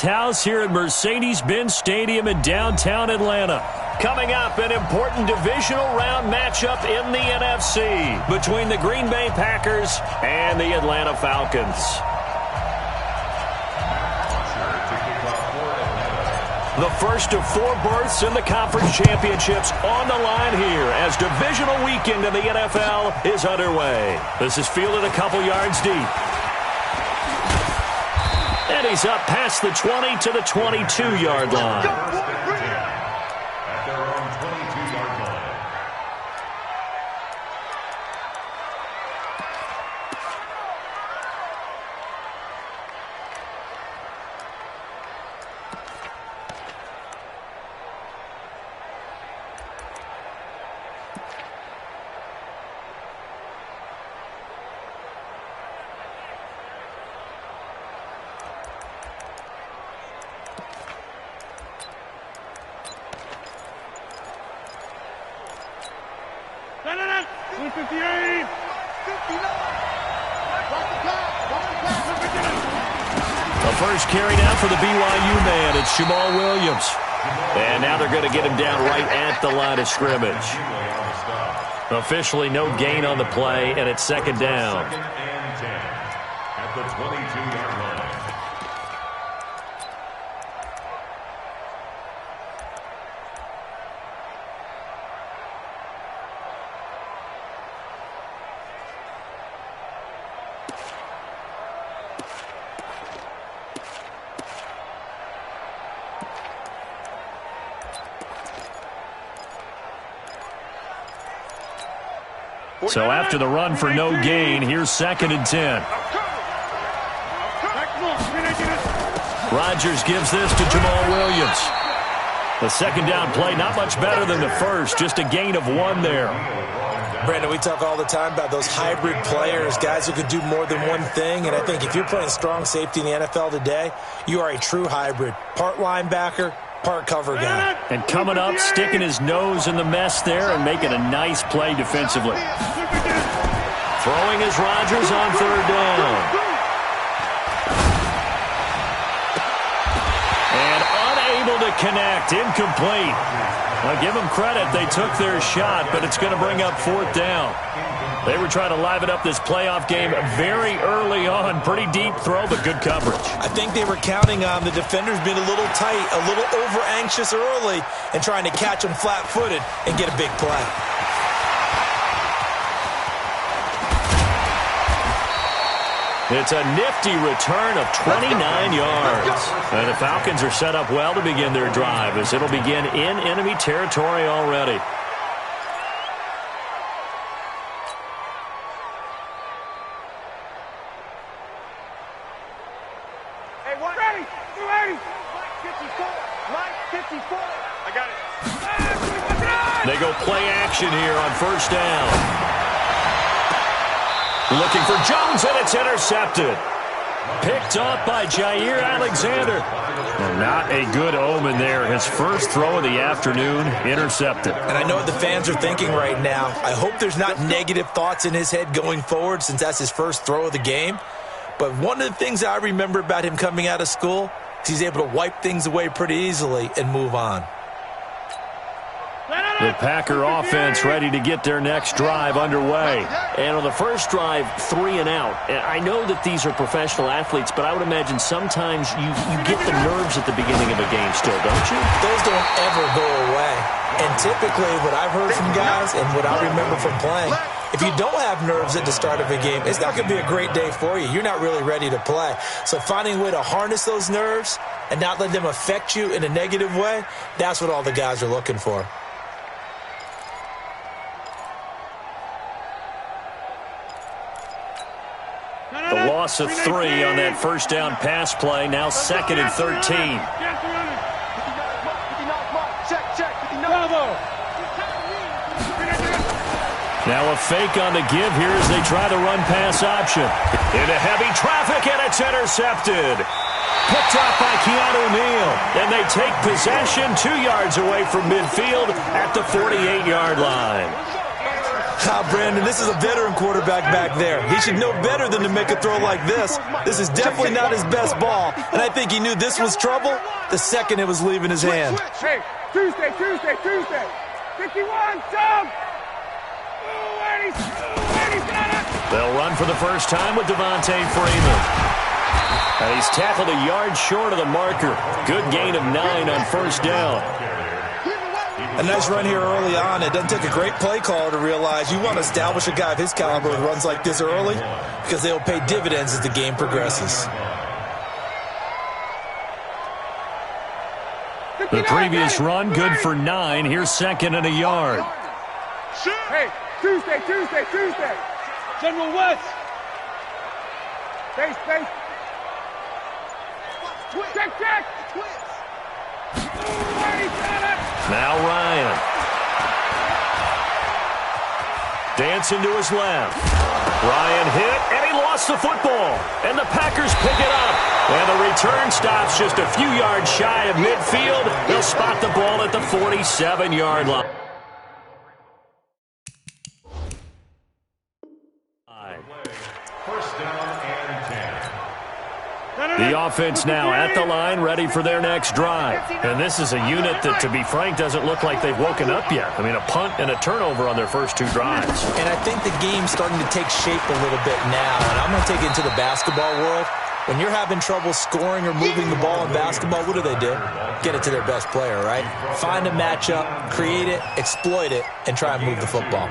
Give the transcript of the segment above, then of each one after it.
house here at Mercedes-Benz Stadium in downtown Atlanta. Coming up, an important divisional round matchup in the NFC between the Green Bay Packers and the Atlanta Falcons. The first of 4 berths in the conference championships on the line here as divisional weekend in the NFL is underway. This is fielded a couple yards deep. And he's up past the 20 to the 22-yard line. First carry now for the BYU man. It's Jamal Williams. And now they're going to get him down right at the line of scrimmage. Officially no gain on the play, and it's second down. Second and 10 at the 22-yard line. So after the run for no gain, here's second and 10. Rodgers gives this to Jamal Williams. The second down play, not much better than the first, just a gain of 1 there. Brandon, we talk all the time about those hybrid players, guys who could do more than one thing. And I think if you're playing strong safety in the NFL today, you are a true hybrid. Part linebacker, part cover guy. And coming up, sticking his nose in the mess there and making a nice play defensively. Throwing is Rodgers on third down. And unable to connect, incomplete. I'll give them credit, they took their shot, but it's going to bring up fourth down. They were trying to liven up this playoff game very early on. Pretty deep throw, but good coverage. I think they were counting on the defenders being a little tight, a little over-anxious early, and trying to catch them flat-footed and get a big play. It's a nifty return of 29 yards. And the Falcons are set up well to begin their drive as it'll begin in enemy territory already. Hey, one. Ready. 280. Mike 54. I got it. They go play action here on first down. Looking for Jones, and it's intercepted. Picked up by Jair Alexander. Well, not a good omen there. His first throw of the afternoon, intercepted. And I know what the fans are thinking right now. I hope there's not negative thoughts in his head going forward since that's his first throw of the game. But one of the things I remember about him coming out of school is he's able to wipe things away pretty easily and move on. The Packer offense ready to get their next drive underway. And on the first drive, 3 and out. I know that these are professional athletes, but I would imagine sometimes you get the nerves at the beginning of a game still, don't you? Those don't ever go away. And typically what I've heard from guys and what I remember from playing, if you don't have nerves at the start of a game, it's not going to be a great day for you. You're not really ready to play. So finding a way to harness those nerves and not let them affect you in a negative way, that's what all the guys are looking for. The loss of 3 on that first down pass play, now second and 13. Now a fake on the give here as they try the run pass option. Into heavy traffic, and it's intercepted. Picked up by Keanu Neal. And they take possession 2 yards away from midfield at the 48-yard line. Brandon, this is a veteran quarterback back there. He should know better than to make a throw like this. This is definitely not his best ball, and I think he knew this was trouble the second it was leaving his hand. Hey, Tuesday. 51, jump! They'll run for the first time with Devontae Freeman. And he's tackled a yard short of the marker. Good gain of 9 on first down. A nice run here early on. It doesn't take a great play caller to realize you want to establish a guy of his caliber with runs like this early because they'll pay dividends as the game progresses. The previous run, good for 9. Here's second and a yard. Hey, Tuesday. General West. Face. Check. Now Ryan. Dancing to his left. Ryan hit, and he lost the football. And the Packers pick it up. And the return stops just a few yards shy of midfield. They'll spot the ball at the 47-yard line. First down and 10. The offense now at the line, ready for their next drive. And this is a unit that, to be frank, doesn't look like they've woken up yet. I mean, a punt and a turnover on their first 2 drives. And I think the game's starting to take shape a little bit now. And I'm going to take it into the basketball world. When you're having trouble scoring or moving the ball in basketball, what do? Get it to their best player, right? Find a matchup, create it, exploit it, and try and move the football.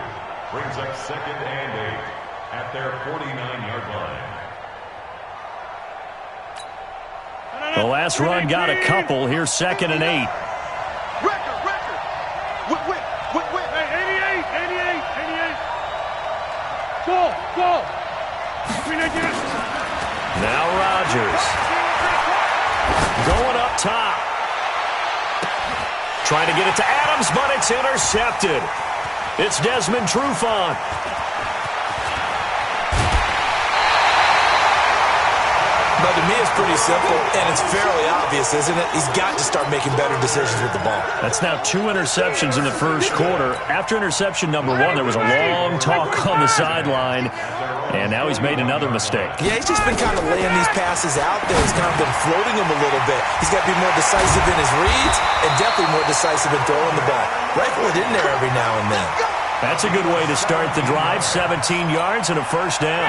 Brings up second and 8 at their 49-yard line. The last run got a couple. Here's second and 8. Record. Wait. 88. Go. Now Rodgers. Going up top. Trying to get it to Adams, but it's intercepted. It's Desmond Trufant. But to me, it's pretty simple, and it's fairly obvious, isn't it? He's got to start making better decisions with the ball. That's now 2 interceptions in the first quarter. After interception number 1, there was a long talk on the sideline, and now he's made another mistake. Yeah, he's just been kind of laying these passes out there. He's kind of been floating them a little bit. He's got to be more decisive in his reads and definitely more decisive in throwing the ball. Rifle it in there every now and then. That's a good way to start the drive. 17 yards and a first down.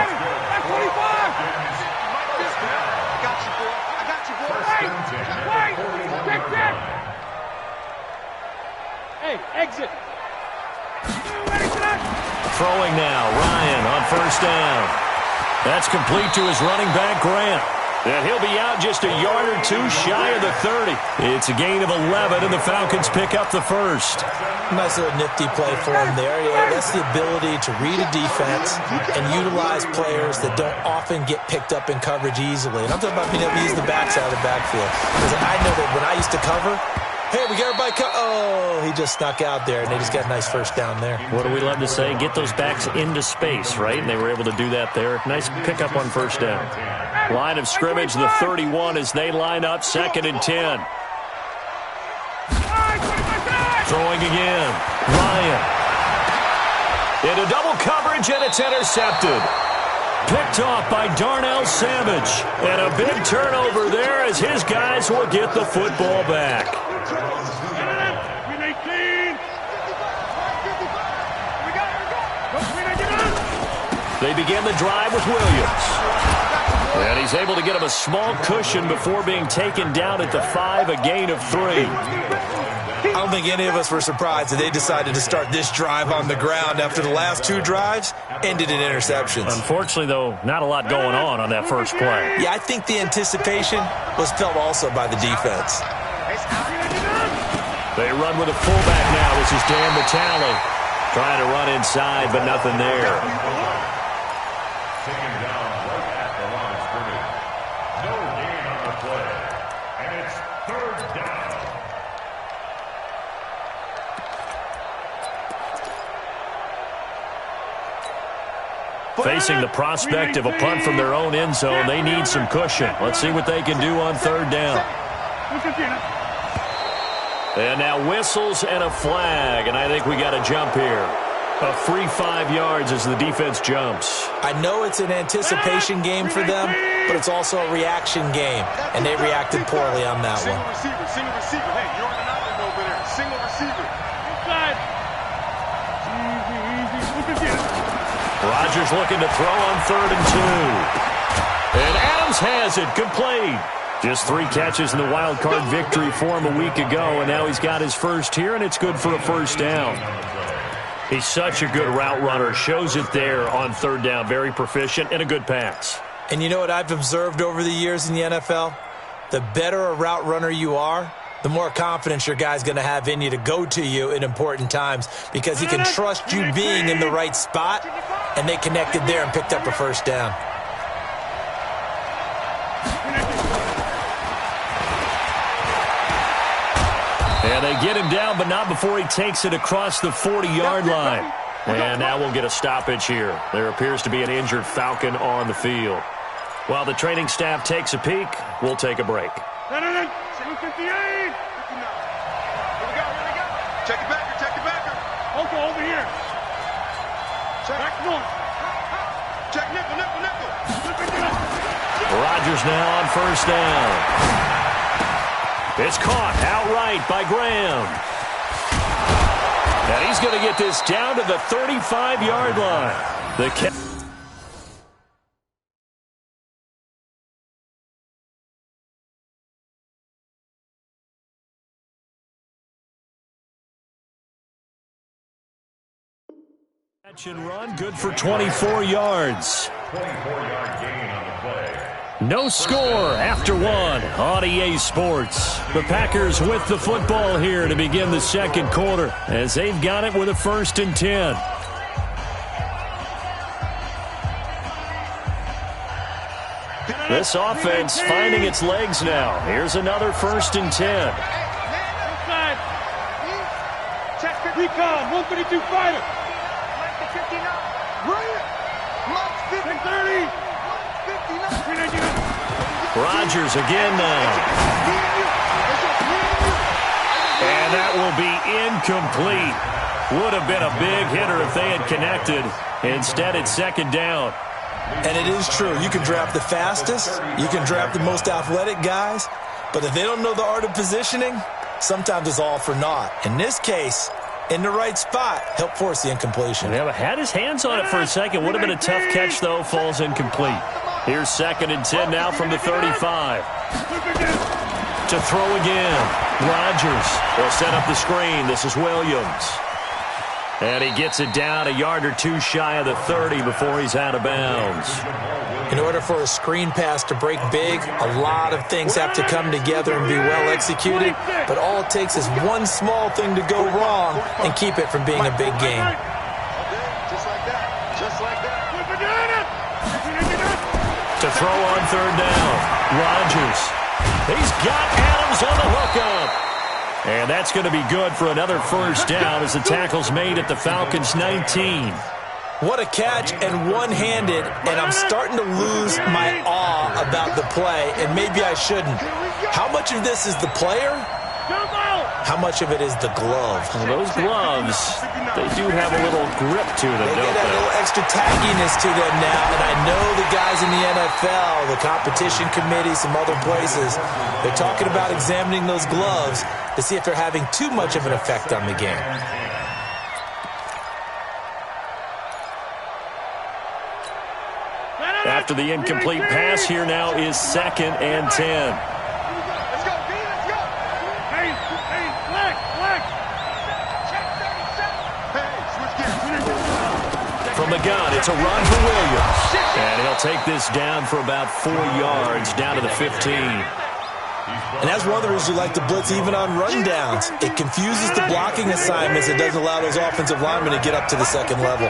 Hey, exit. Throwing now, Ryan on first down. That's complete to his running back, Grant. And he'll be out just a yard or 2 shy of the 30. It's a gain of 11, and the Falcons pick up the first. Nice little nifty play for him there. Yeah, that's the ability to read a defense and utilize players that don't often get picked up in coverage easily. And I'm talking about being able to use the backside of the backfield. Because I know that when I used to cover, hey, we got everybody oh, he just snuck out there, and they just got a nice first down there. What do we love to say? Get those backs into space, right? And they were able to do that there. Nice pickup on first down. Line of scrimmage, the 31 as they line up, second and 10. Throwing again. Ryan. Into double coverage, and it's intercepted. Picked off by Darnell Savage. And a big turnover there as his guys will get the football back. They begin the drive with Williams. And he's able to get him a small cushion before being taken down at the 5, a gain of 3. I don't think any of us were surprised that they decided to start this drive on the ground after the last 2 drives ended in interceptions. Unfortunately, though, not a lot going on that first play. Yeah, I think the anticipation was felt also by the defense. They run with a fullback now. This is Dan Vitale. Trying to run inside, but nothing there. Taken down right at the line of scrimmage. No gain on the play. And it's third down. Facing the prospect of a punt from their own end zone, they need some cushion. Let's see what they can do on third down. And now whistles and a flag, and I think we got a jump here. A free 5 yards as the defense jumps. I know it's an anticipation game for them, but it's also a reaction game, and they reacted poorly on that one. Single receiver. Hey, you're on an island over there. Single receiver. Inside. Easy. Rodgers looking to throw on 3rd and 2. And Adams has it, complete. Just 3 catches in the wild card victory for him a week ago, and now he's got his first here, and it's good for a first down. He's such a good route runner. Shows it there on 3rd down. Very proficient and a good pass. And you know what I've observed over the years in the NFL? The better a route runner you are, the more confidence your guy's going to have in you to go to you in important times because he can trust you being in the right spot, and they connected there and picked up a first down. And they get him down, but not before he takes it across the 40-yard line. And now we'll get a stoppage here. There appears to be an injured Falcon on the field. While the training staff takes a peek, we'll take a break. 58. Here we go. Check it backer. Okay, over here. Back north. Check nickel. Rodgers now on first down. It's caught outright by Graham. And he's going to get this down to the 35-yard line. Catch and run, good for 24 yards. 24-yard gain on the play. No score after 1 on EA Sports. The Packers with the football here to begin the second quarter as they've got it with a 1st and 10. This offense finding its legs now. Here's another 1st and 10. Inside. Check recon. 152 fighter. 30. Rodgers again now. And that will be incomplete. Would have been a big hitter if they had connected. Instead, it's 2nd down. And it is true. You can draft the fastest. You can draft the most athletic guys. But if they don't know the art of positioning, sometimes it's all for naught. In this case, in the right spot, help force the incompletion. Yeah, had his hands on it for a second. Would have been a tough catch, though. Falls incomplete. Here's 2nd and 10 now from the 35. To throw again. Rodgers will set up the screen. This is Williams. And he gets it down a yard or 2 shy of the 30 before he's out of bounds. In order for a screen pass to break big, a lot of things have to come together and be well executed. But all it takes is one small thing to go wrong and keep it from being a big game. Just like that. To throw on 3rd down. Rodgers. He's got Adams on the hookup. And that's going to be good for another first down as the tackle's made at the Falcons' 19. What a catch and one-handed, and I'm starting to lose my awe about the play, and maybe I shouldn't. How much of this is the player? How much of it is the glove? Well, those gloves, they do have a little grip to them, They don't get a little they? extra tackiness to them now, and I know the guys in the NFL, the competition committee, some other places, they're talking about examining those gloves to see if they're having too much of an effect on the game. After the incomplete pass, here now is 2nd and 10. From the gun, it's a run for Williams. And he'll take this down for about 4 yards, down to the 15. And that's one of the reasons you like to blitz even on rundowns. It confuses the blocking assignments. It doesn't allow those offensive linemen to get up to the second level.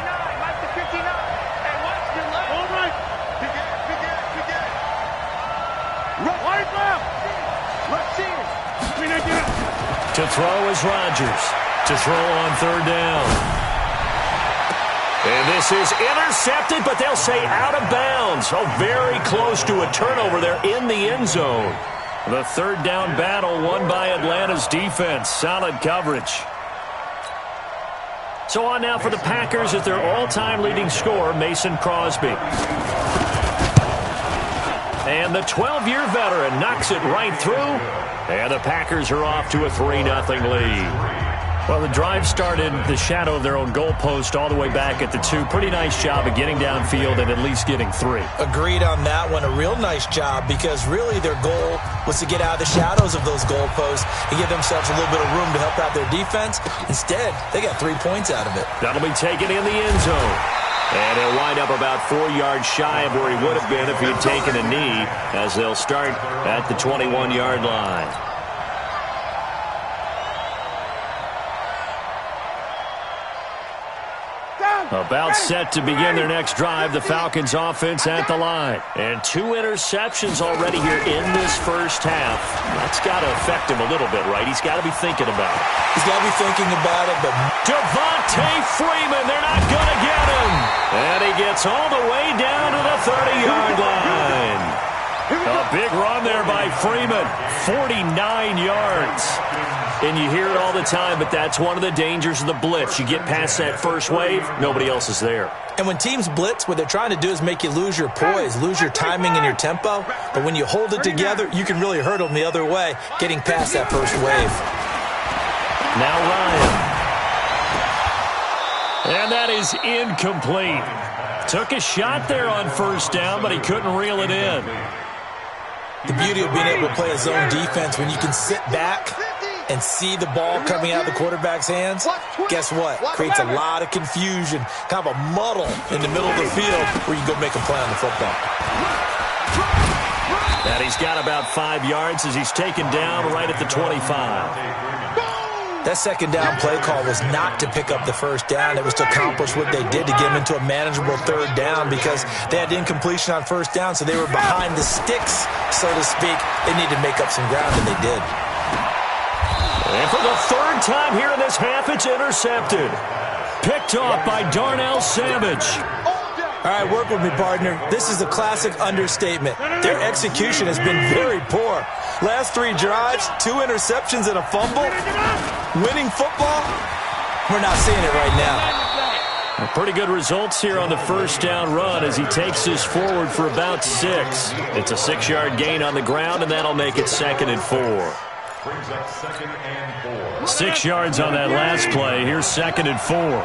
To throw is Rodgers. To throw on 3rd down. And this is intercepted, but they'll say out of bounds. Oh, very close to a turnover there in the end zone. The 3rd down battle won by Atlanta's defense. Solid coverage. So on now for the Packers at their all-time leading scorer, Mason Crosby. And the 12-year veteran knocks it right through. And the Packers are off to a 3-0 lead. Well, the drive started the shadow of their own goalpost all the way back at the 2. Pretty nice job of getting downfield and at least getting 3. Agreed on that one. A real nice job because really their goal was to get out of the shadows of those goalposts and give themselves a little bit of room to help out their defense. Instead, they got 3 points out of it. That'll be taken in the end zone. And he'll wind up about 4 yards shy of where he would have been if he had taken a knee, as they'll start at the 21-yard line. About set to begin their next drive, the Falcons offense at the line. And 2 interceptions already here in this first half. That's got to affect him a little bit, right? He's got to be thinking about it. He's got to be thinking about it, but Devontae Freeman, they're not going to get him. And he gets all the way down to the 30-yard line. A big run there by Freeman, 49 yards. And you hear it all the time, but that's one of the dangers of the blitz. You get past that first wave, nobody else is there. And when teams blitz, what they're trying to do is make you lose your poise, lose your timing and your tempo. But when you hold it together, you can really hurt them the other way, getting past that first wave. Now Ryan. And that is incomplete. Took a shot there on first down, but he couldn't reel it in. The beauty of being able to play a zone defense when you can sit back and see the ball coming out of the quarterback's hands, guess what? Creates a lot of confusion, kind of a muddle in the middle of the field where you go make a play on the football. And he's got about 5 yards as he's taken down right at the 25. That second down play call was not to pick up the first down. It was to accomplish what they did to get them into a manageable third down because they had incompletion on first down, so they were behind the sticks, so to speak. They needed to make up some ground, and they did. And for the 3rd time here in this half, it's intercepted. Picked off by Darnell Savage. All right, work with me, partner. This is a classic understatement. Their execution has been very poor. Last 3 drives, 2 interceptions and a fumble. Winning football? We're not seeing it right now. Pretty good results here on the first down run as he takes this forward for about 6. It's a 6-yard gain on the ground, and that'll make it 2nd and 4. 6 yards on that last play. Here's 2nd and 4.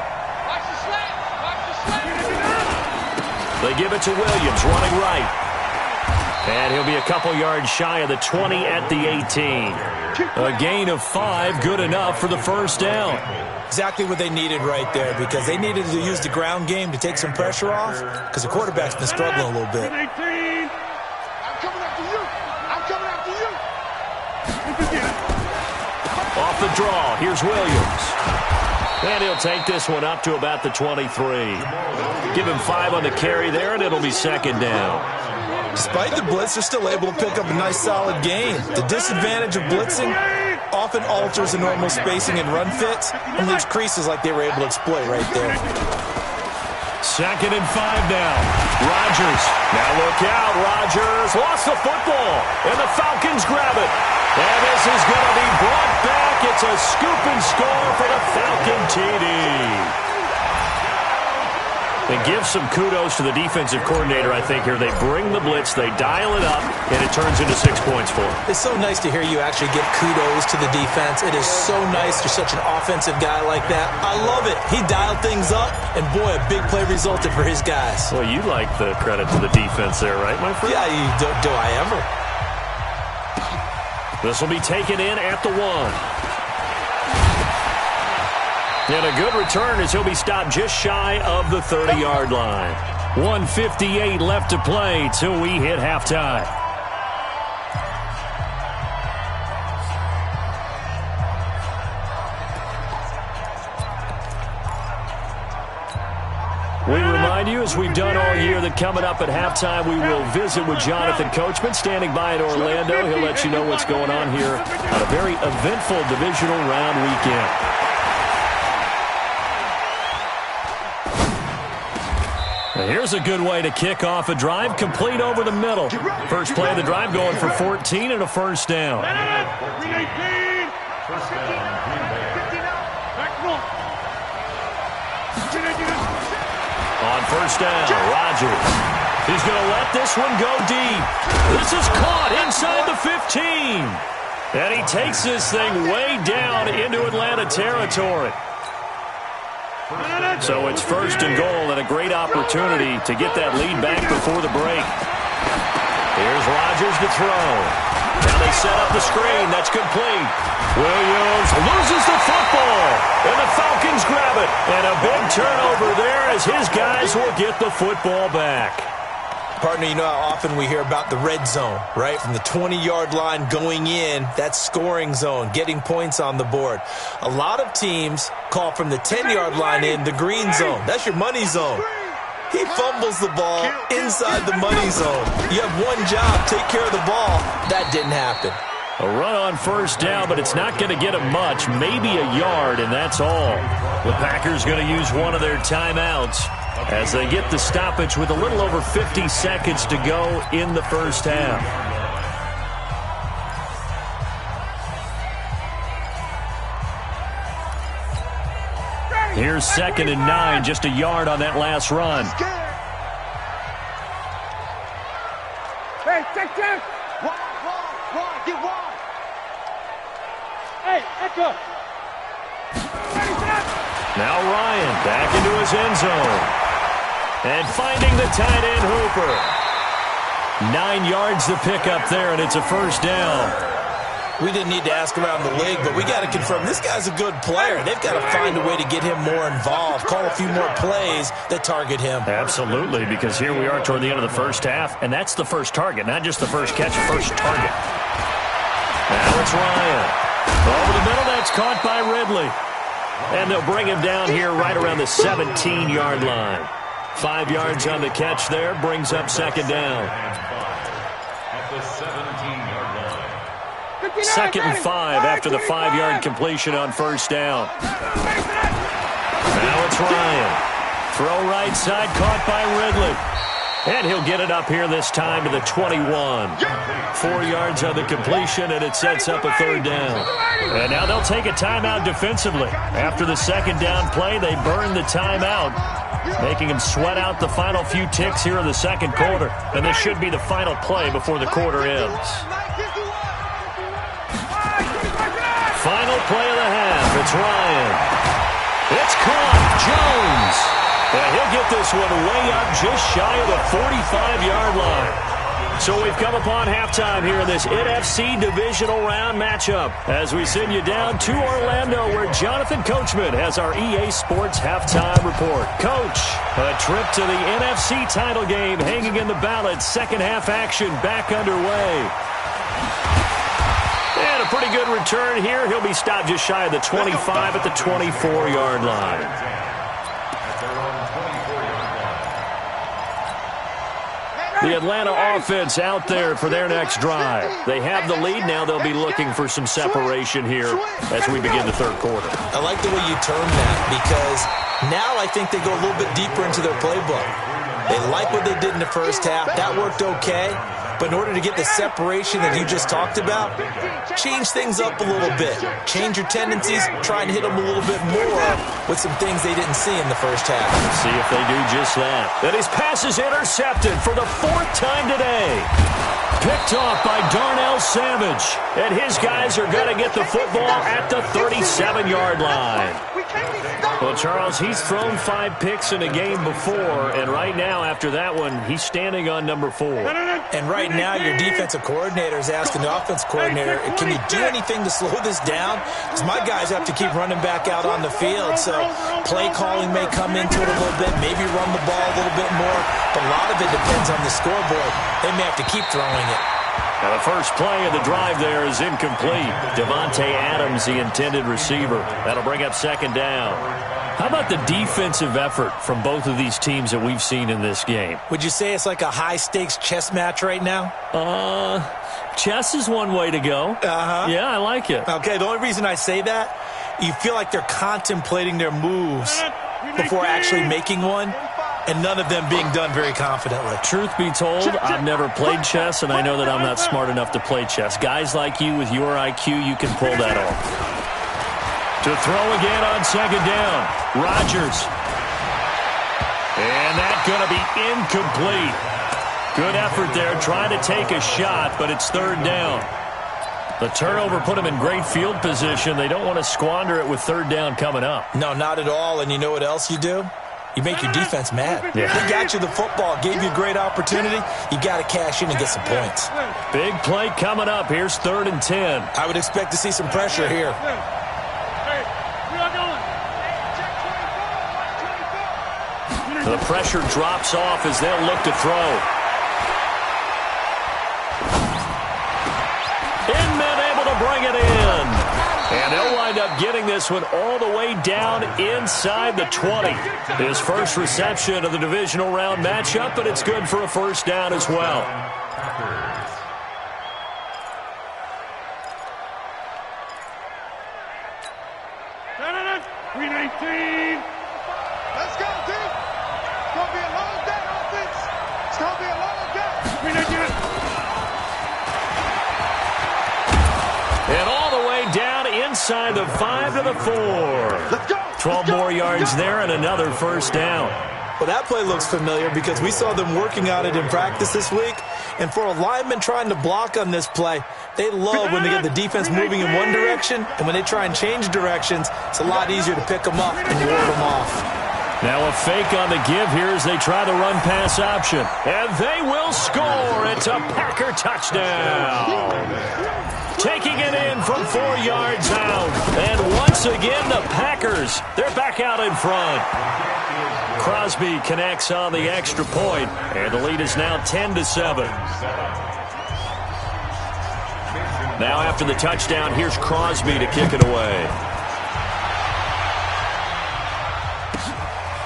They give it to Williams, running right. And he'll be a couple yards shy of the 20 at the 18. A gain of 5, good enough for the first down. Exactly what they needed right there because they needed to use the ground game to take some pressure off because the quarterback's been struggling a little bit. I'm coming after you. I'm coming after you. Off the draw, here's Williams. And he'll take this one up to about the 23. Give him 5 on the carry there, and it'll be 2nd down. Despite the blitz, they're still able to pick up a nice solid gain. The disadvantage of blitzing often alters the normal spacing and run fits and leaves creases like they were able to exploit right there. 2nd and 5 now. Rodgers. Now look out. Rodgers lost the football, and the Falcons grab it. And this is going to be brought back. It's a scoop and score for the Falcon TD. And give some kudos to the defensive coordinator, I think, here. They bring the blitz, they dial it up, and it turns into 6 points for them. It's so nice to hear you actually give kudos to the defense. It is so nice you're such an offensive guy like that. I love it. He dialed things up, and boy, a big play resulted for his guys. Well, you like the credit to the defense there, right, my friend? Yeah, do I ever? This will be taken in at the 1. And a good return as he'll be stopped just shy of the 30-yard line. 1:58 left to play till we hit halftime. We remind you, as we've done all year, that coming up at halftime, we will visit with Jonathan Coachman, standing by in Orlando. He'll let you know what's going on here on a very eventful divisional round weekend. Here's a good way to kick off a drive, complete over the middle. First play of the drive going for 14 and a first down. first down. Rodgers. He's going to let this one go deep. This is caught inside the 15. And he takes this thing way down into Atlanta territory. So it's first and goal and a great opportunity to get that lead back before the break. Here's Rodgers to throw. Now they set up the screen. That's complete. Williams loses the football. And the Falcons grab it. And a big turnover there as his guys will get the football back. Partner, you know how often we hear about the red zone, right? From the 20-yard line going in, that's scoring zone, getting points on the board. A lot of teams call from the 10-yard line in the green zone. That's your money zone. He fumbles the ball inside the money zone. You have one job, take care of the ball. That didn't happen. A run on first down, but it's not going to get him much, maybe a yard, and that's all. The Packers going to use one of their timeouts as they get the stoppage with a little over 50 seconds to go in the first half. Here's 2nd and 9, just a yard on that last run. Hey, check. Wide, get wide. Hey, Echo. Now Ryan back into his end zone. And finding the tight end Hooper. 9 yards to pick up there, and it's a first down. We didn't need to ask around the league, but we got to confirm this guy's a good player. They've got to find a way to get him more involved, call a few more plays that target him. Absolutely, because here we are toward the end of the first half, and that's the first target, not just the first catch, first target. Now it's Ryan. Over the middle, that's caught by Ridley. And they'll bring him down here right around the 17-yard line. 5 yards on the catch there, brings up second down. At the 17-yard line. 2nd and 5 after the 5-yard completion on first down. Now it's Ryan. Throw right side, caught by Ridley. And he'll get it up here this time to the 21. 4 yards on the completion, and it sets up a third down. And now they'll take a timeout defensively. After the second down play, they burn the timeout, making them sweat out the final few ticks here in the second quarter. And this should be the final play before the quarter ends. Final play of the half. It's Ryan. It's caught. Jones. And he'll get this one way up just shy of the 45-yard line. So we've come upon halftime here in this NFC divisional round matchup as we send you down to Orlando where Jonathan Coachman has our EA Sports halftime report. Coach, a trip to the NFC title game hanging in the balance. Second half action back underway. And a pretty good return here. He'll be stopped just shy of the 25 at the 24-yard line. The Atlanta offense out there for their next drive. They have the lead. Now they'll be looking for some separation here as we begin the third quarter. I like the way you term that because now I think they go a little bit deeper into their playbook. They like what they did in the first half. That worked okay. But in order to get the separation that you just talked about, change things up a little bit. Change your tendencies, try and hit them a little bit more with some things they didn't see in the first half. Let's see if they do just that. And his pass is intercepted for the 4th time today. Picked off by Darnell Savage. And his guys are going to get the football at the 37-yard line. Well, Charles, he's thrown 5 picks in a game before, and right now, after that one, he's standing on number 4. And right now, your defensive coordinator is asking the offense coordinator, can you do anything to slow this down? Because my guys have to keep running back out on the field, so play calling may come into it a little bit, maybe run the ball a little bit more, but a lot of it depends on the scoreboard. They may have to keep throwing it. Now the first play of the drive there is incomplete. Devontae Adams, the intended receiver. That'll bring up second down. How about the defensive effort from both of these teams that we've seen in this game? Would you say it's like a high-stakes chess match right now? Chess is one way to go. Yeah, I like it. Okay, the only reason I say that, you feel like they're contemplating their moves before actually making one, and none of them being done very confidently. Truth be told, I've never played chess, and I know that I'm not smart enough to play chess. Guys like you with your IQ, you can pull that off. To throw again on second down, Rodgers. And that's going to be incomplete. Good effort there, trying to take a shot, but it's third down. The turnover put them in great field position. They don't want to squander it with third down coming up. No, not at all. And you know what else you do? You make your defense mad. Yeah. They got you the football, gave you a great opportunity. You got to cash in and get some points. Big play coming up. Here's 3rd and 10. I would expect to see some pressure here. The pressure drops off as they'll look to throw. Inman able to bring it in. And they'll wind up getting this one all the way down inside the 20. His first reception of the divisional round matchup, but it's good for a first down as well. Let's go, team. It's going to be a long day, offense. It's going to be a long day. And all the way down inside the 5 to the 4. Let's go. 12 more yards there and another first down. Well, that play looks familiar because we saw them working on it in practice this week. And for a lineman trying to block on this play, they love when they get the defense moving in one direction. And when they try and change directions, it's a lot easier to pick them up and ward them off. Now a fake on the give here as they try the run-pass option. And they will score. It's a Packer touchdown. Taking it in from 4 yards out. And once again, the Packers, they're back out in front. Crosby connects on the extra point, and the lead is now 10-7. Now after the touchdown, here's Crosby to kick it away.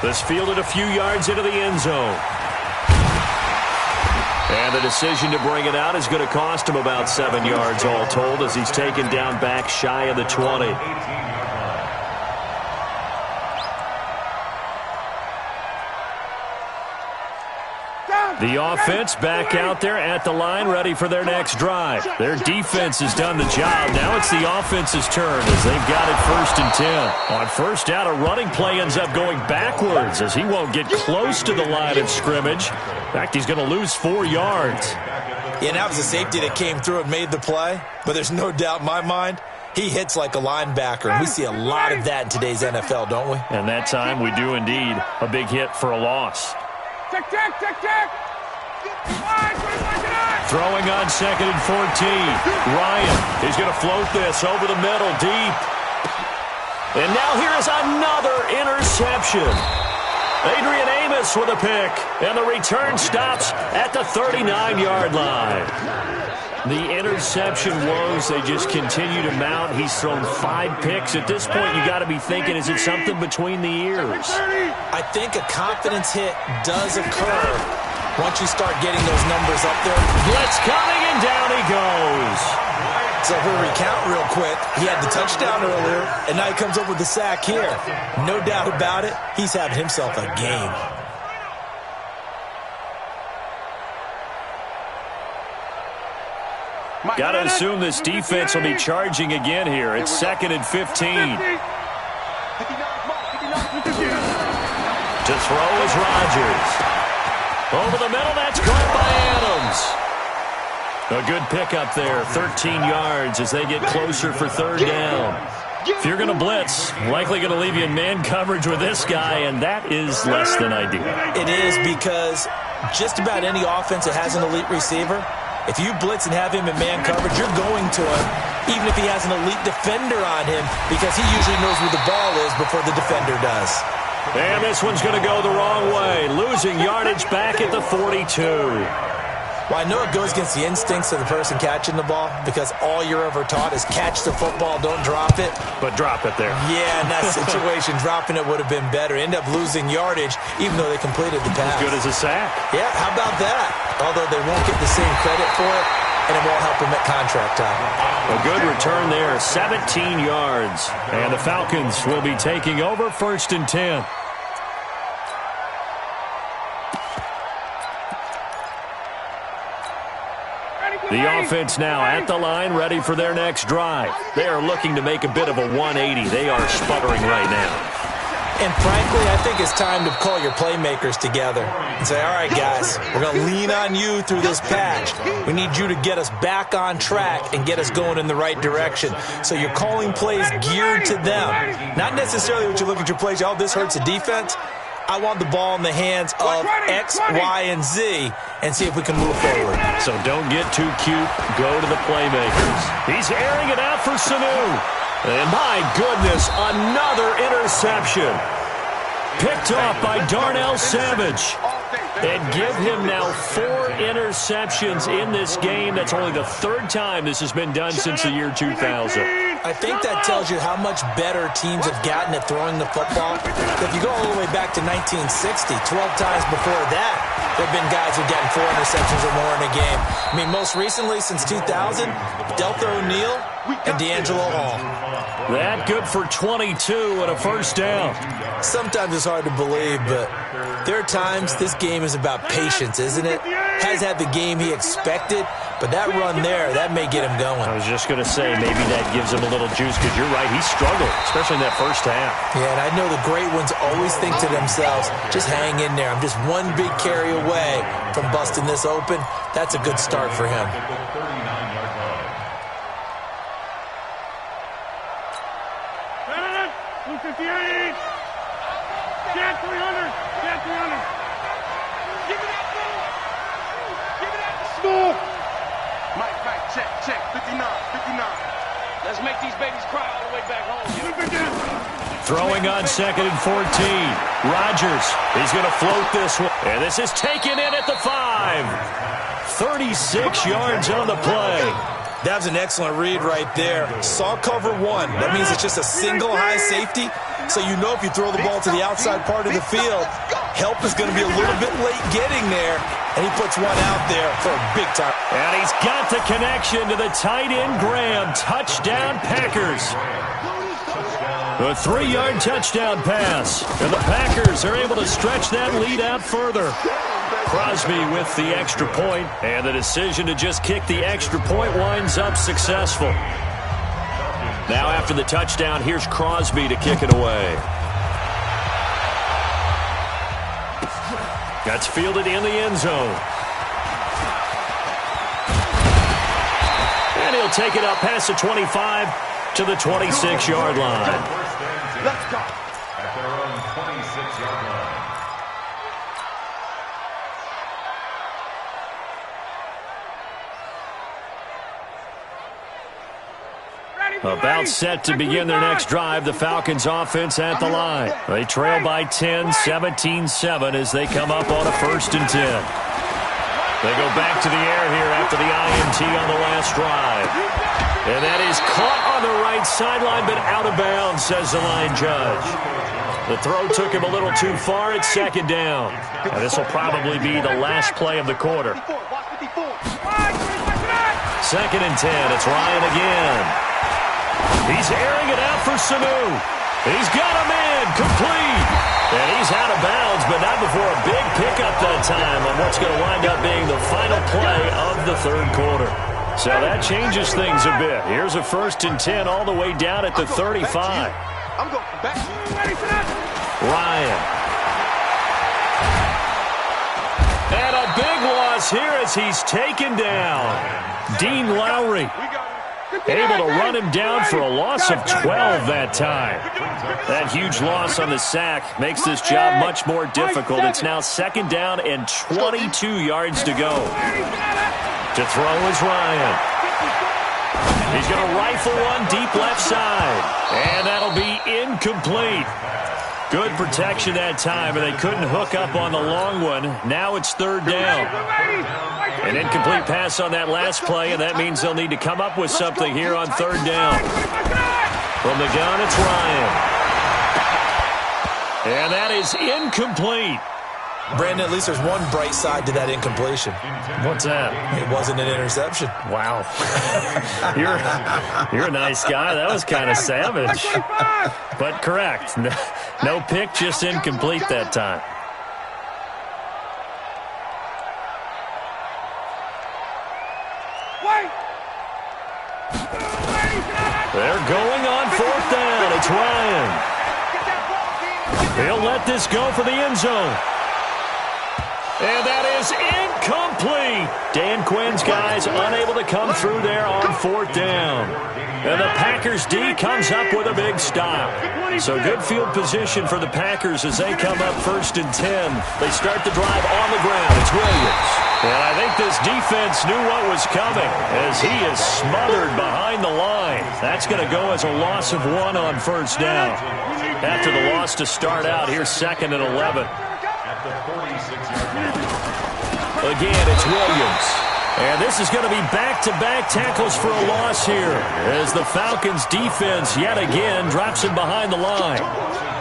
This fielded a few yards into the end zone. And the decision to bring it out is going to cost him about 7 yards all told as he's taken down back shy of the 20. The offense back out there at the line, ready for their next drive. Their defense has done the job. Now it's the offense's turn as they've got it 1st and 10. On first down, a running play ends up going backwards as he won't get close to the line of scrimmage. In fact, he's going to lose 4 yards. Yeah, and that was a safety that came through and made the play. But there's no doubt in my mind, he hits like a linebacker. And we see a lot of that in today's NFL, don't we? And that time we do indeed. A big hit for a loss. Check, check, check, check. Throwing on 2nd and 14. Ryan is going to float this over the middle deep. And now here is another interception. Adrian Amos with a pick. And the return stops at the 39-yard line. The interception woes, they just continue to mount. He's thrown 5 picks. At this point, you got to be thinking, is it something between the ears? I think a confidence hit does occur once you start getting those numbers up there. Blitz coming, and down he goes. So if we recount real quick, he had the touchdown earlier, and now he comes up with the sack here. No doubt about it, he's having himself a game. Got to assume this defense will be charging again here. It's 2nd and 15. To throw is Rodgers. Over the middle, that's caught by Adams. A good pickup there, 13 yards as they get closer for 3rd down. If you're going to blitz, likely going to leave you in man coverage with this guy, and that is less than ideal. It is because just about any offense that has an elite receiver, if you blitz and have him in man coverage, you're going to him, even if he has an elite defender on him, because he usually knows where the ball is before the defender does. And this one's going to go the wrong way, losing yardage back at the 42. Well, I know it goes against the instincts of the person catching the ball because all you're ever taught is catch the football, don't drop it. But drop it there. Yeah, in that situation, dropping it would have been better. End up losing yardage even though they completed the pass. As good as a sack. Yeah, how about that? Although they won't get the same credit for it, and it won't help them at contract time. A good return there, 17 yards. And the Falcons will be taking over 1st and 10. The offense now at the line, ready for their next drive. They are looking to make a bit of a 180. They are sputtering right now. And frankly, I think it's time to call your playmakers together and say, all right, guys, we're going to lean on you through this patch. We need you to get us back on track and get us going in the right direction. So you're calling plays geared to them. Not necessarily when you look at your plays, oh, this hurts the defense. I want the ball in the hands of X, Y, and Z and see if we can move forward. So don't get too cute. Go to the playmakers. He's airing it out for Sanu. And my goodness, another interception. Picked off by Darnell Savage. And give him now 4 interceptions in this game. That's only the 3rd time this has been done since the year 2000. I think that tells you how much better teams have gotten at throwing the football. If you go all the way back to 1960, 12 times before that, there have been guys who've gotten 4 interceptions or more in a game. I mean, most recently, since 2000, Deltha O'Neal and D'Angelo Hall. That good for 22 and a first down. Sometimes it's hard to believe, but there are times this game is about patience, isn't it? Has had the game he expected, but that run there, that may get him going. I was just going to say, maybe that gives him a little juice, because you're right, he struggled, especially in that first half. Yeah, and I know the great ones always think to themselves, just hang in there. I'm just one big carry away from busting this open. That's a good start for him. Check, 59. Let's make these babies cry all the way back home. Throwing on 2nd and 14. Rodgers, he's going to float this one. And this is taken in at the 5. 36 yards on the play. That was an excellent read right there. Saw cover 1. That means it's just a single high safety. So you know if you throw the ball to the outside part of the field, help is going to be a little bit late getting there. And he puts one out there for a big time. And he's got the connection to the tight end, Graham. Touchdown, Packers. A 3-yard touchdown pass. And the Packers are able to stretch that lead out further. Crosby with the extra point, and the decision to just kick the extra point winds up successful. Now after the touchdown, here's Crosby to kick it away. That's fielded in the end zone. And he'll take it up past the 25 to the 26-yard line. Let's go. At their own 26-yard line. About set to begin their next drive, the Falcons offense at the line. They trail by 10, 17-7 as they come up on a 1st and 10. They go back to the air here after the INT on the last drive. And that is caught on the right sideline, but out of bounds, says the line judge. The throw took him a little too far. It's 2nd down. And this will probably be the last play of the quarter. 2nd and 10. It's Ryan again. He's airing it out for Sanu. He's got him in, complete. And he's out of bounds, but not before a big pickup that time on what's going to wind up being the final play of the 3rd quarter. So that changes things a bit. Here's a 1st and 10 all the way down at the 35. I'm going back. Ryan. And a big loss here as he's taken down. Dean Lowry. Able to run him down for a loss of 12 that time. That huge loss on the sack makes this job much more difficult. It's now 2nd down and 22 yards to go. To throw is Ryan. He's going to rifle one deep left side. And that'll be incomplete. Good protection that time, and they couldn't hook up on the long one. Now it's 3rd down. An incomplete pass on that last play, and that means they'll need to come up with something here on 3rd down. From the gun, it's Ryan. And that is incomplete. Brandon, at least there's one bright side to that incompletion. What's that? It wasn't an interception. Wow. You're a nice guy. That was kind of savage. But correct. No pick, just incomplete that time. They're going on 4th down. It's Ryan. He'll let this go for the end zone. And that is incomplete. Dan Quinn's guys unable to come through there on 4th down. And the Packers D comes up with a big stop. So good field position for the Packers as they come up 1st and 10. They start the drive on the ground. It's Williams. And I think this defense knew what was coming as he is smothered behind the line. That's going to go as a loss of 1 on 1st down. After the loss to start out, here's 2nd and 11. Again, it's Williams. And this is going to be back-to-back tackles for a loss here as the Falcons' defense yet again drops him behind the line.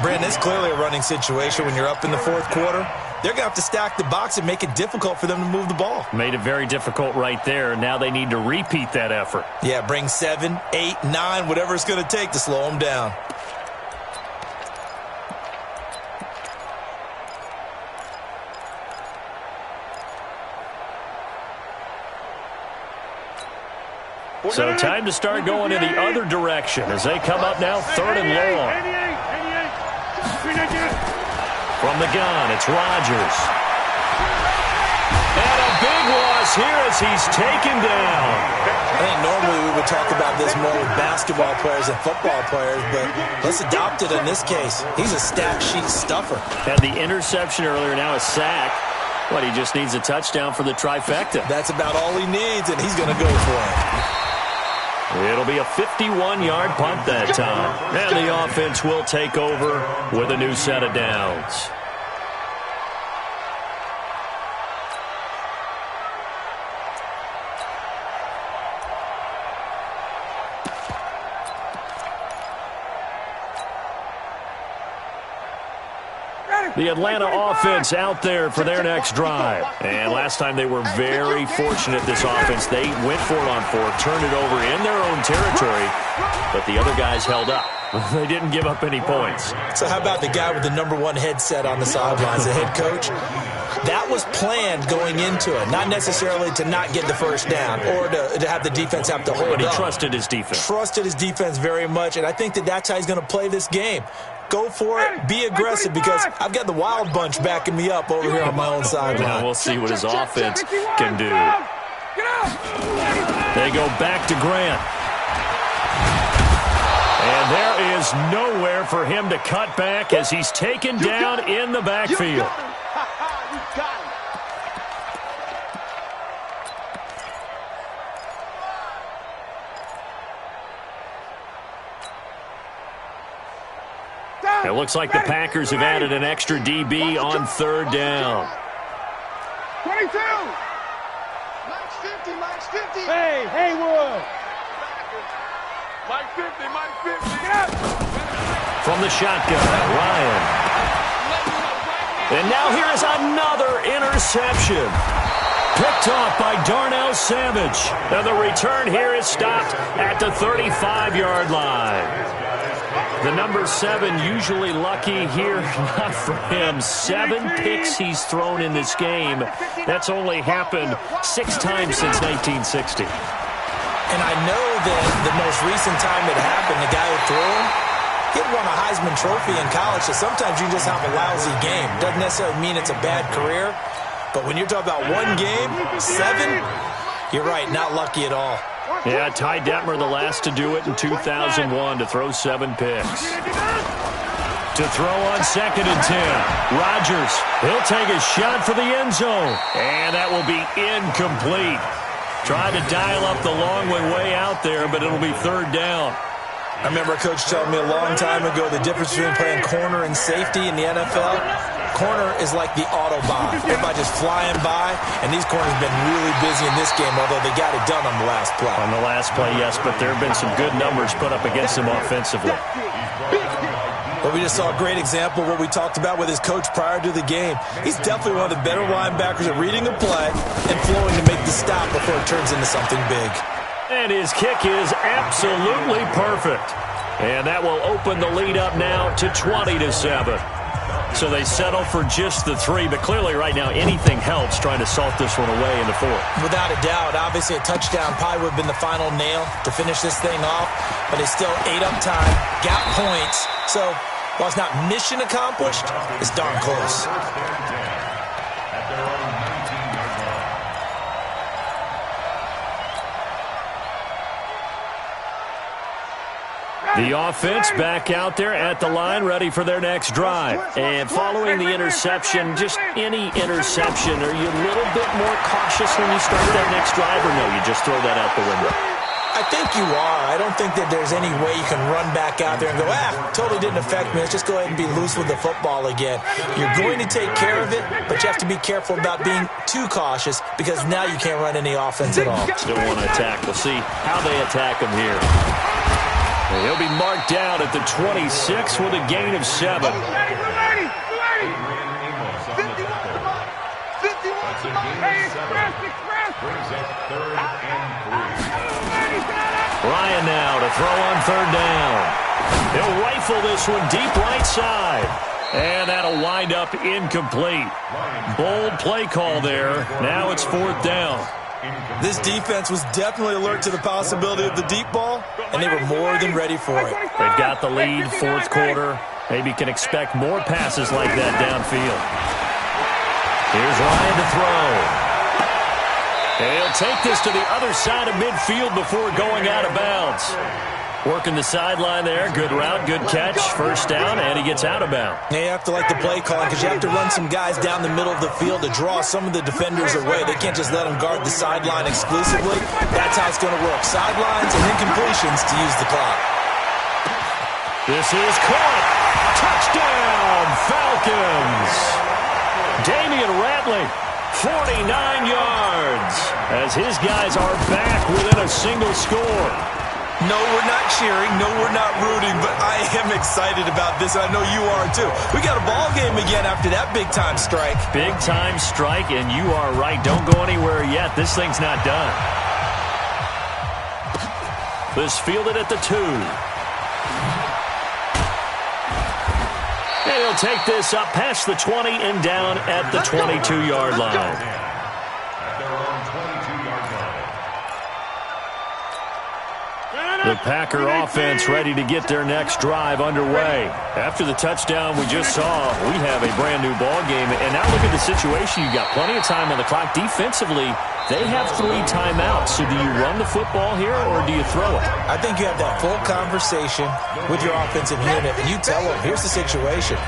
Brandon, it's clearly a running situation when you're up in the 4th quarter. They're going to have to stack the box and make it difficult for them to move the ball. Made it very difficult right there. Now they need to repeat that effort. Yeah, bring 7, 8, 9, whatever it's going to take to slow them down. So time to start going in the other direction as they come up now 3rd and long. From the gun, it's Rodgers. And a big loss here as he's taken down. I think normally we would talk about this more with basketball players and football players, but let's adopt it in this case. He's a stat sheet stuffer. Had the interception earlier, now a sack. What, he just needs a touchdown for the trifecta. That's about all he needs, and he's going to go for it. It'll be a 51-yard punt that time. And the offense will take over with a new set of downs. The Atlanta offense out there for their next drive. And last time they were very fortunate, this offense. They went for it on 4th, turned it over in their own territory, but the other guys held up. They didn't give up any points. So how about the guy with the #1 headset on the sidelines, the head coach? That was planned going into it, not necessarily to not get the first down or to have the defense have to hold up. But he trusted his defense. Trusted his defense very much, and I think that's how he's going to play this game. Go for it, be aggressive, because I've got the wild bunch backing me up over here on my own sideline. Now we'll see what his offense can do. They go back to Grant. And there is nowhere for him to cut back as he's taken down in the backfield. It looks like the Packers have added an extra DB on 3rd down. 22. Mike's 50, Mike's 50. Hey, Haywood. Mike 50, Mike 50. Get up. From the shotgun, Ryan. And now here is another interception. Picked off by Darnell Savage. And the return here is stopped at the 35-yard line. The #7 usually lucky here, not for him. 7 picks he's thrown in this game. That's only happened 6 times since 1960. And I know that the most recent time it happened, the guy who threw him, he had won a Heisman Trophy in college, so sometimes you just have a lousy game. Doesn't necessarily mean it's a bad career, but when you're talking about 1 game, 7, you're right, not lucky at all. Yeah, Ty Detmer the last to do it in 2001 to throw 7 picks. To throw on 2nd and 10. Rodgers, he'll take a shot for the end zone. And that will be incomplete. Tried to dial up the long way out there, but it'll be 3rd down. I remember a coach telling me a long time ago the difference between playing corner and safety in the NFL. Corner is like the Autobahn. Everybody just flying by, and these corners have been really busy in this game, although they got it done on the last play. On the last play, yes, but there have been some good numbers put up against them offensively. Well, we just saw a great example of what we talked about with his coach prior to the game. He's definitely one of the better linebackers at reading a play and flowing to make the stop before it turns into something big. And his kick is absolutely perfect. And that will open the lead up now to 20-7. So they settle for just the 3, but clearly right now anything helps trying to salt this one away in the 4th. Without a doubt, obviously a touchdown probably would have been the final nail to finish this thing off, but they still ate up time, got points. So While it's not mission accomplished, it's darn close. At their own 19-yard line. The offense back out there at the line, ready for their next drive. And following the interception, just any interception, are you a little bit more cautious when you start that next drive, or no, you just throw that out the window? I think you are. I don't think that there's any way you can run back out there and go, totally didn't affect me. Let's just go ahead and be loose with the football again. You're going to take care of it, but you have to be careful about being too cautious because now you can't run any offense at all. Still want to attack. We'll see how they attack him here. He'll be marked down at the 26 with a gain of 7. That's a gain of 7. Brings up 3rd and 3. Ryan now to throw on 3rd down. He'll rifle this one deep right side. And that'll wind up incomplete. Bold play call there. Now it's 4th down. This defense was definitely alert to the possibility of the deep ball, and they were more than ready for it. They've got the lead, 4th quarter. Maybe can expect more passes like that downfield. Here's Ryan to throw. He'll take this to the other side of midfield before going out of bounds. Working the sideline there. Good route, good catch. 1st down, and he gets out of bounds. You have to like the play calling because you have to run some guys down the middle of the field to draw some of the defenders away. They can't just let them guard the sideline exclusively. That's how it's going to work. Sidelines and incompletions to use the clock. This is caught. Touchdown, Falcons. Damian Ratley, 49 yards, as his guys are back within a single score. No, we're not cheering. No, we're not rooting, but I am excited about this, and I know you are too. We got a ball game again after that big-time strike. Big-time strike, and you are right. Don't go anywhere yet. This thing's not done. This fielded at the 2. And he'll take this up past the 20 and down at the 22-yard line. At their own 22-yard line. The Packer offense ready to get their next drive underway. After the touchdown we just saw, we have a brand new ball game. And now look at the situation. You've got plenty of time on the clock. Defensively, they have 3 timeouts. So do you run the football here or do you throw it? I think you have that full conversation with your offensive unit, and you tell them, here's the situation.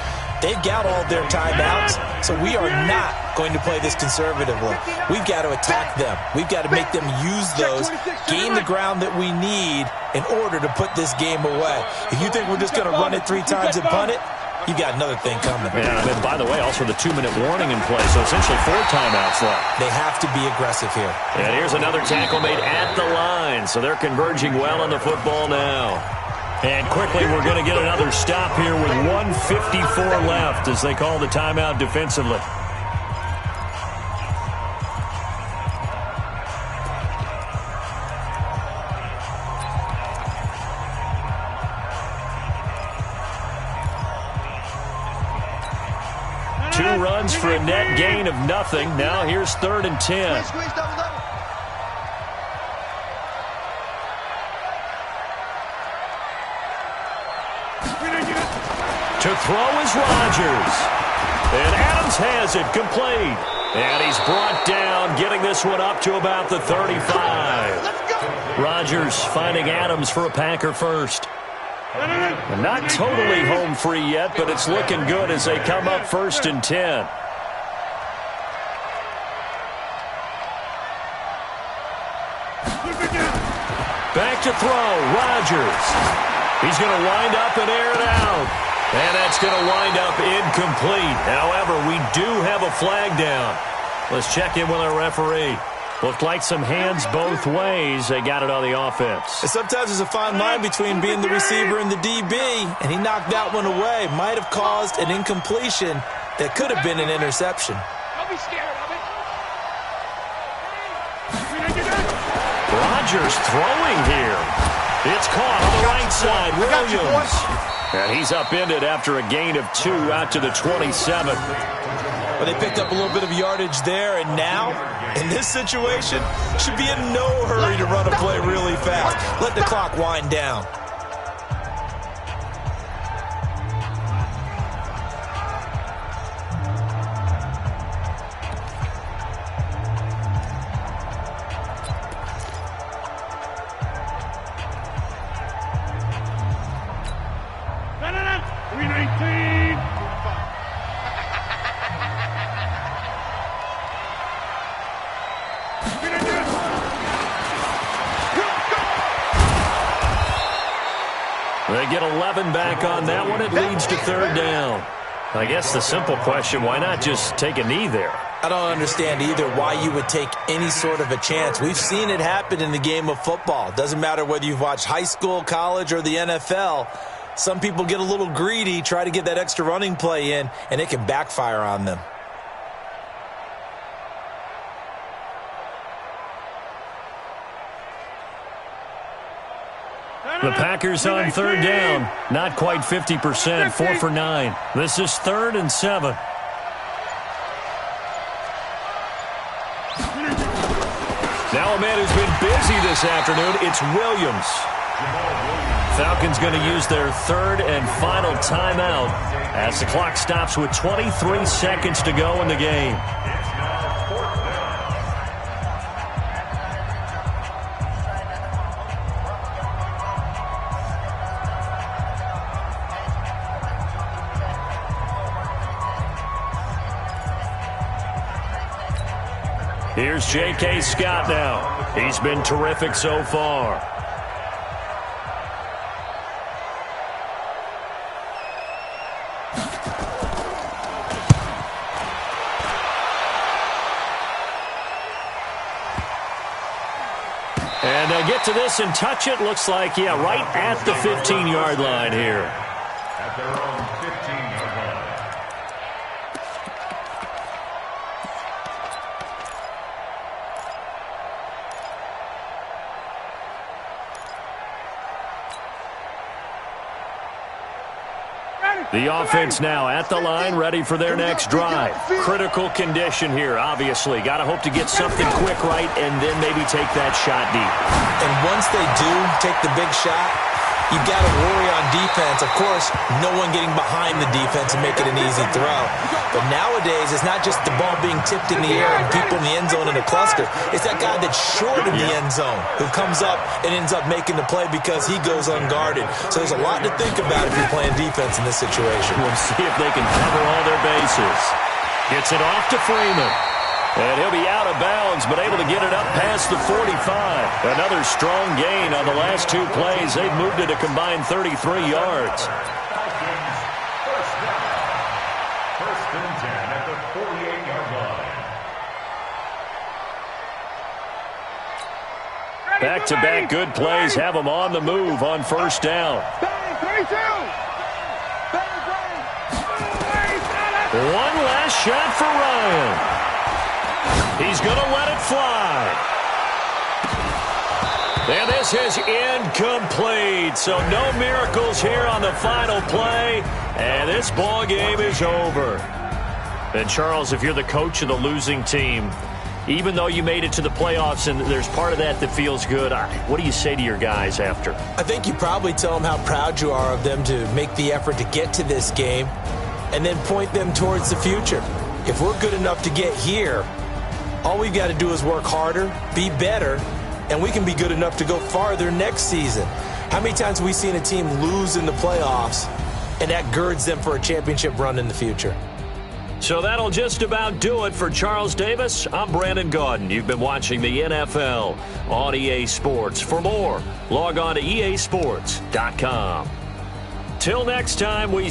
They've got all their timeouts, so we are not going to play this conservatively. We've got to attack them. We've got to make them use those, gain the ground that we need in order to put this game away. If you think we're just going to run it 3 times and punt it, you got another thing coming. Yeah, and by the way, also the 2-minute warning in play, so essentially 4 timeouts left. They have to be aggressive here. And here's another tackle made at the line, so they're converging well on the football now. And quickly, we're going to get another stop here with 1:54 left as they call the timeout defensively. Two runs for a net gain of nothing. Now here's 3rd and 10. To throw is Rodgers. And Adams has it complete. And he's brought down, getting this one up to about the 35. Rodgers finding Adams for a Packer first. And not totally home free yet, but it's looking good as they come up 1st and 10. Back to throw, Rodgers. He's going to wind up and air it out. And that's going to wind up incomplete. However, we do have a flag down. Let's check in with our referee. Looked like some hands both ways. They got it on the offense. And sometimes there's a fine line between being the receiver and the DB, and he knocked that one away. Might have caused an incompletion that could have been an interception. Don't be scared of it. Rodgers throwing here. It's caught on the right side. Williams. And he's upended after a gain of 2 out to the 27. Well, they picked up a little bit of yardage there, and now, in this situation, should be in no hurry to run a play really fast. Let the clock wind down. 319. They get 11 back on that one. It leads to third down. I guess the simple question, why not just take a knee there? I don't understand either why you would take any sort of a chance. We've seen it happen in the game of football. Doesn't matter whether you've watched high school, college, or the NFL. Some people get a little greedy, try to get that extra running play in, and it can backfire on them. The Packers on third down. Not quite 50%, 4 for 9. This is 3rd and 7. Now a man who's been busy this afternoon, it's Williams. Falcons going to use their 3rd and final timeout as the clock stops with 23 seconds to go in the game. Here's J.K. Scott now. He's been terrific so far. And they get to this and touch it. Looks like, yeah, right at the 15-yard line here. At their own 15-yard line. The offense now at the line, ready for their next drive. Critical condition here, obviously. Got to hope to get something quick right and then maybe take that shot deep. And once they do take the big shot, you've got to worry on defense. Of course, no one getting behind the defense and make it an easy throw. But nowadays, it's not just the ball being tipped in the air and people in the end zone in a cluster. It's that guy that's short of the end zone who comes up and ends up making the play because he goes unguarded. So there's a lot to think about if you're playing defense in this situation. We'll see if they can cover all their bases. Gets it off to Freeman. And he'll be out of bounds, but able to get it up past the 45. Another strong gain on the last 2 plays. They've moved it a combined 33 yards. First down. 1st and 10 at the 48-yard line. Back-to-back good plays have them on the move on first down. One last shot for Ryan. He's going to let it fly. And this is incomplete. So no miracles here on the final play. And this ball game is over. And Charles, if you're the coach of the losing team, even though you made it to the playoffs and there's part of that that feels good, what do you say to your guys after? I think you probably tell them how proud you are of them to make the effort to get to this game and then point them towards the future. If we're good enough to get here, all we've got to do is work harder, be better, and we can be good enough to go farther next season. How many times have we seen a team lose in the playoffs, and that girds them for a championship run in the future? So that'll just about do it for Charles Davis. I'm Brandon Gaudin. You've been watching the NFL on EA Sports. For more, log on to easports.com. Till next time, we